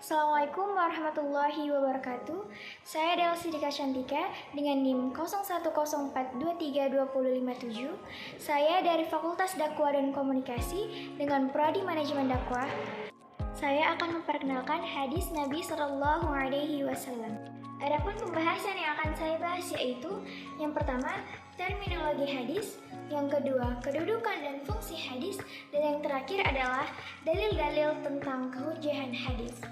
Assalamualaikum warahmatullahi wabarakatuh. Saya adalah Sidika Cantika dengan NIM 0104232057. Saya dari Fakultas Dakwah dan Komunikasi dengan Prodi Manajemen Dakwah. Saya akan memperkenalkan hadis Nabi Shallallahu Alaihi Wasallam. Adapun pembahasan yang akan saya bahas yaitu yang pertama, terminologi hadis, yang kedua, kedudukan dan fungsi hadis, dan yang terakhir adalah dalil-dalil tentang kehujahan hadis.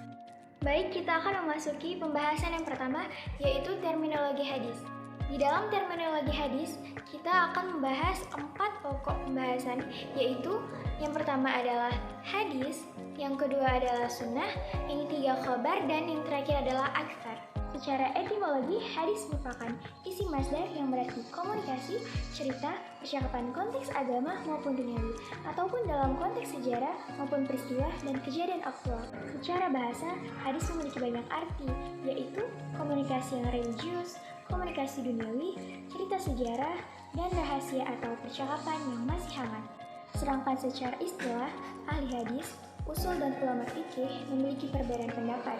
Baik, kita akan memasuki pembahasan yang pertama, yaitu terminologi hadis. Di dalam terminologi hadis, kita akan membahas 4 pokok pembahasan, yaitu yang pertama adalah hadis, yang kedua adalah sunnah, yang ketiga khabar, dan yang terakhir adalah aksar. Secara etimologi, hadis merupakan isi masdar yang berarti komunikasi, cerita, percakapan konteks agama maupun duniawi, ataupun dalam konteks sejarah maupun peristiwa dan kejadian aktual. Secara bahasa, hadis memiliki banyak arti, yaitu komunikasi yang religius, komunikasi duniawi, cerita sejarah, dan rahasia atau percakapan yang masih hangat. Sedangkan secara istilah, ahli hadis, usul dan ulama fikih memiliki perbedaan pendapat.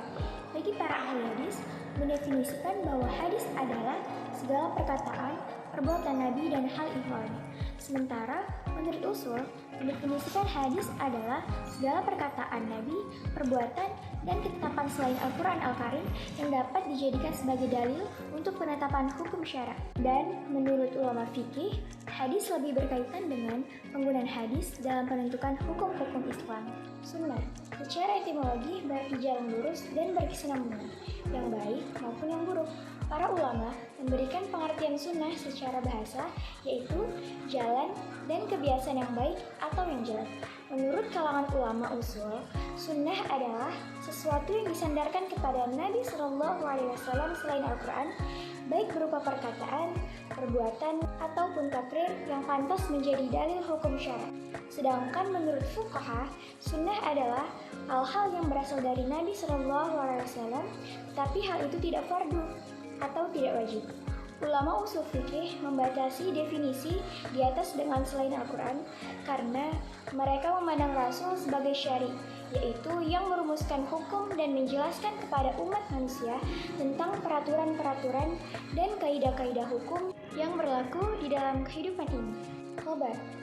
Bagi para ahli hadis, mendefinisikan bahwa hadis adalah segala perkataan, perbuatan Nabi dan hal ihwalnya. Sementara menurut usul, mendefinisikan hadis adalah segala perkataan Nabi, perbuatan, dan ketetapan selain Al-Quran Al-Karim yang dapat dijadikan sebagai dalil untuk penetapan hukum syara. Dan menurut ulama fikih, hadis lebih berkaitan dengan penggunaan hadis dalam penentukan hukum-hukum Islam. Sunnah, secara etimologi berarti jalan lurus dan berkesinambungan, yang baik maupun yang buruk. Para ulama memberikan pengertian sunnah secara bahasa, yaitu jalan dan kebiasaan yang baik atau yang jelek. Menurut kalangan ulama usul, sunnah adalah sesuatu yang disandarkan kepada Nabi Shallallahu Alaihi Wasallam selain Al-Quran, baik berupa perkataan, perbuatan, ataupun takrir yang pantas menjadi dalil hukum syara. Sedangkan menurut fuqaha, sunnah adalah hal-hal yang berasal dari Nabi Shallallahu Alaihi Wasallam, tapi hal itu tidak fardu atau tidak wajib. Ulama usul fikih membatasi definisi di atas dengan selain Al-Quran karena mereka memandang Rasul sebagai syari, yaitu yang merumuskan hukum dan menjelaskan kepada umat manusia tentang peraturan-peraturan dan kaidah-kaidah hukum yang berlaku di dalam kehidupan ini.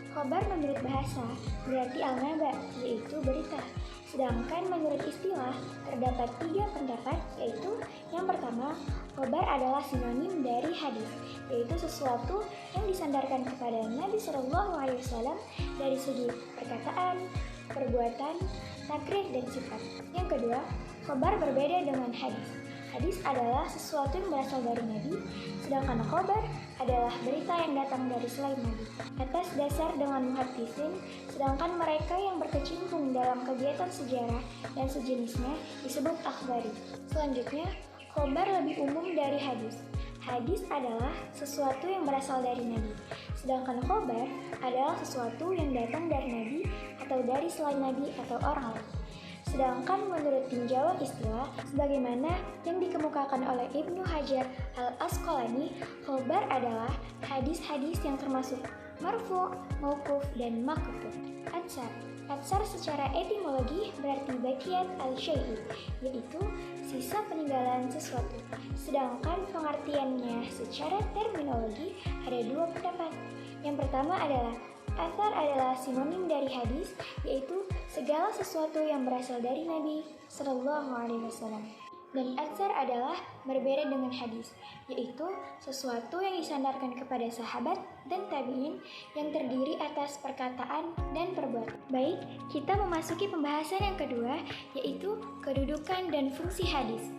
Khobar menurut bahasa berarti al-naba, yaitu berita. Sedangkan menurut istilah, terdapat 3 pendapat, yaitu yang pertama, khobar adalah sinonim dari hadis, yaitu sesuatu yang disandarkan kepada Nabi Shallallahu Alaihi Wasallam dari segi perkataan, perbuatan, takrir, dan sifat. Yang kedua, khobar berbeda dengan hadis. Hadis adalah sesuatu yang berasal dari Nabi, sedangkan khobar adalah berita yang datang dari selain Nabi. Atas dasar dengan muhaddisin, sedangkan mereka yang berkecimpung dalam kegiatan sejarah dan sejenisnya disebut akhbari. Selanjutnya, khobar lebih umum dari hadis. Hadis adalah sesuatu yang berasal dari Nabi, sedangkan khobar adalah sesuatu yang datang dari Nabi atau dari selain Nabi atau orang lain. Sedangkan menurut tinjauan istilah, sebagaimana yang dikemukakan oleh Ibnu Hajar Al-Asqalani, khobar adalah hadis-hadis yang termasuk marfu', mauquf, dan maqtu'. Atsar secara etimologi berarti baqiat al-syai'i, yaitu sisa peninggalan sesuatu. Sedangkan pengertiannya secara terminologi ada 2 pendapat. Yang pertama adalah atsar adalah sinonim dari hadis, yaitu segala sesuatu yang berasal dari Nabi Shallallahu Alaihi Wasallam. Dan atsar adalah berbeda dengan hadis, yaitu sesuatu yang disandarkan kepada sahabat dan tabi'in yang terdiri atas perkataan dan perbuatan. Baik, kita memasuki pembahasan yang kedua, yaitu kedudukan dan fungsi hadis.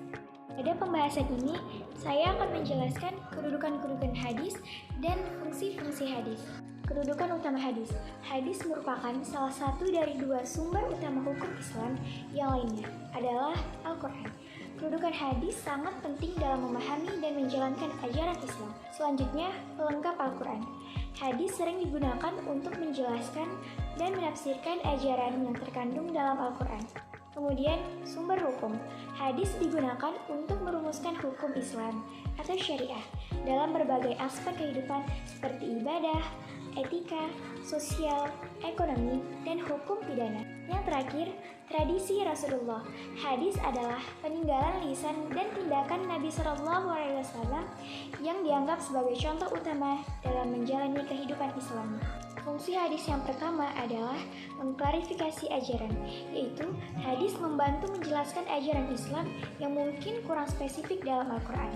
Pada pembahasan ini, saya akan menjelaskan kedudukan-kedudukan hadis dan fungsi-fungsi hadis. Kedudukan utama hadis. Hadis merupakan salah satu dari 2 sumber utama hukum Islam, yang lainnya adalah Al-Quran. Kedudukan hadis sangat penting dalam memahami dan menjalankan ajaran Islam. Selanjutnya, pelengkap Al-Quran. Hadis sering digunakan untuk menjelaskan dan menafsirkan ajaran yang terkandung dalam Al-Quran. Kemudian, sumber hukum. Hadis digunakan untuk merumuskan hukum Islam atau syariah dalam berbagai aspek kehidupan seperti ibadah, etika, sosial, ekonomi, dan hukum pidana. Yang terakhir, tradisi Rasulullah. Hadis adalah peninggalan lisan dan tindakan Nabi SAW yang dianggap sebagai contoh utama dalam menjalani kehidupan Islam. Fungsi hadis yang pertama adalah mengklarifikasi ajaran, yaitu hadis membantu menjelaskan ajaran Islam yang mungkin kurang spesifik dalam Al-Quran,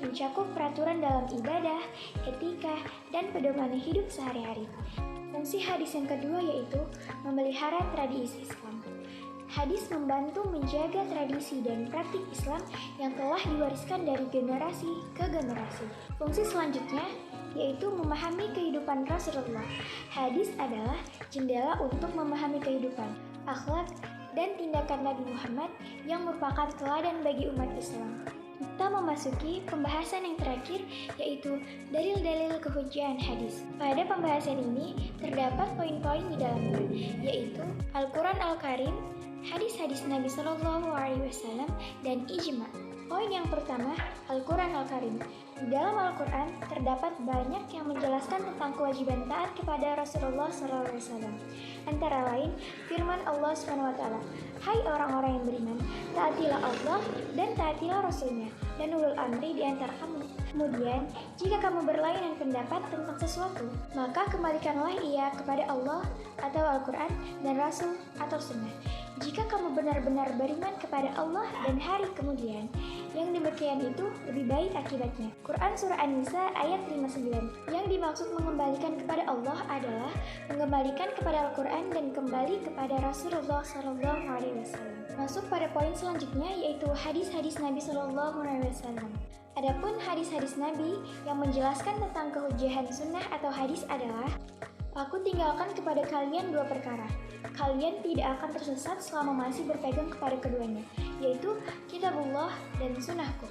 mencakup peraturan dalam ibadah, etika, dan pedoman hidup sehari-hari. Fungsi hadis yang kedua yaitu memelihara tradisi Islam. Hadis membantu menjaga tradisi dan praktik Islam yang telah diwariskan dari generasi ke generasi. Fungsi selanjutnya yaitu memahami kehidupan Rasulullah. Hadis adalah jendela untuk memahami kehidupan, akhlak, dan tindakan Nabi Muhammad yang merupakan teladan bagi umat Islam. Kita memasuki pembahasan yang terakhir, yaitu dalil-dalil kehujahan hadis. Pada pembahasan ini terdapat poin-poin di dalamnya, yaitu Al-Quran Al-Karim, hadis-hadis Nabi SAW, dan ijma. Poin yang pertama, Al-Quran Al-Karim. Di dalam Al-Quran terdapat banyak yang menjelaskan tentang kewajiban taat kepada Rasulullah SAW. Antara lain, firman Allah SWT, "Hai orang-orang yang beriman, taatilah Allah dan taatilah Rasulnya, dan ulul amri di antara kamu. Kemudian, jika kamu berlainan pendapat tentang sesuatu, maka kembalikanlah ia kepada Allah atau Al-Quran dan Rasul atau Sunnah. Jika kamu benar-benar beriman kepada Allah dan hari kemudian, yang demikian itu lebih baik akibatnya." Quran Surah An-Nisa ayat 59. Yang dimaksud mengembalikan kepada Allah adalah mengembalikan kepada Al-Quran dan kembali kepada Rasulullah SAW. Masuk pada poin selanjutnya yaitu hadis-hadis Nabi SAW. Adapun hadis-hadis Nabi yang menjelaskan tentang kehujahan sunnah atau hadis adalah, "Aku tinggalkan kepada kalian dua perkara. Kalian tidak akan tersesat selama masih berpegang kepada keduanya, yaitu Kitabullah dan Sunnahku."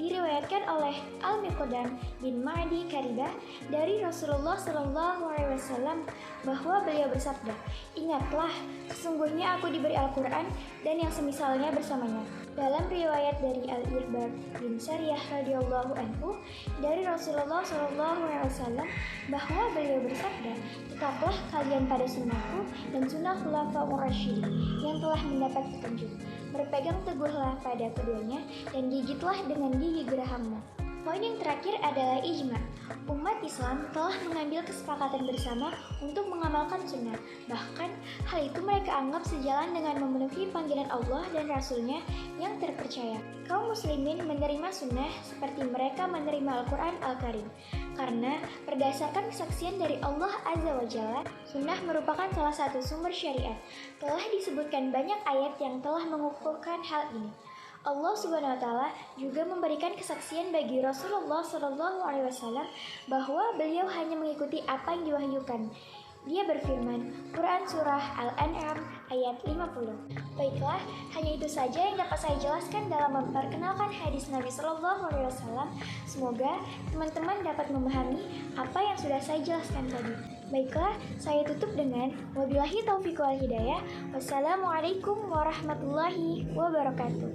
Diriwayatkan oleh Al-Miqdam bin Ma'di Karibah dari Rasulullah SAW bahwa beliau bersabda, "Ingatlah, sesungguhnya aku diberi Al-Quran dan yang semisalnya bersamanya." Dalam riwayat dari Al-Irbad bin Sariyah radhiyallahu anhu dari Rasulullah SAW bahwa beliau bersabda, "Tetaplah kalian pada sunnahku dan sunnah khulafaur rasyidin yang telah mendapat petunjuk. Berpegang teguhlah pada keduanya dan gigitlah dengan gigi gerahammu." Poin yang terakhir adalah ijma. Umat Islam telah mengambil kesepakatan bersama untuk mengamalkan sunnah. Bahkan, hal itu mereka anggap sejalan dengan memenuhi panggilan Allah dan Rasul-Nya yang terpercaya. Kaum muslimin menerima sunnah seperti mereka menerima Al-Quran Al-Karim. Karena berdasarkan kesaksian dari Allah Azza wa Jalla, sunnah merupakan salah satu sumber syariat. Telah disebutkan banyak ayat yang telah mengukuhkan hal ini. Allah Subhanahu wa Ta'ala juga memberikan kesaksian bagi Rasulullah SAW bahwa beliau hanya mengikuti apa yang diwahyukan. Dia berfirman, Quran Surah Al-An'am ayat 50. Baiklah, hanya itu saja yang dapat saya jelaskan dalam memperkenalkan hadis Nabi SAW. Semoga teman-teman dapat memahami apa yang sudah saya jelaskan tadi. Baiklah, saya tutup dengan wabillahi taufiq wal hidayah. Wassalamualaikum warahmatullahi wabarakatuh.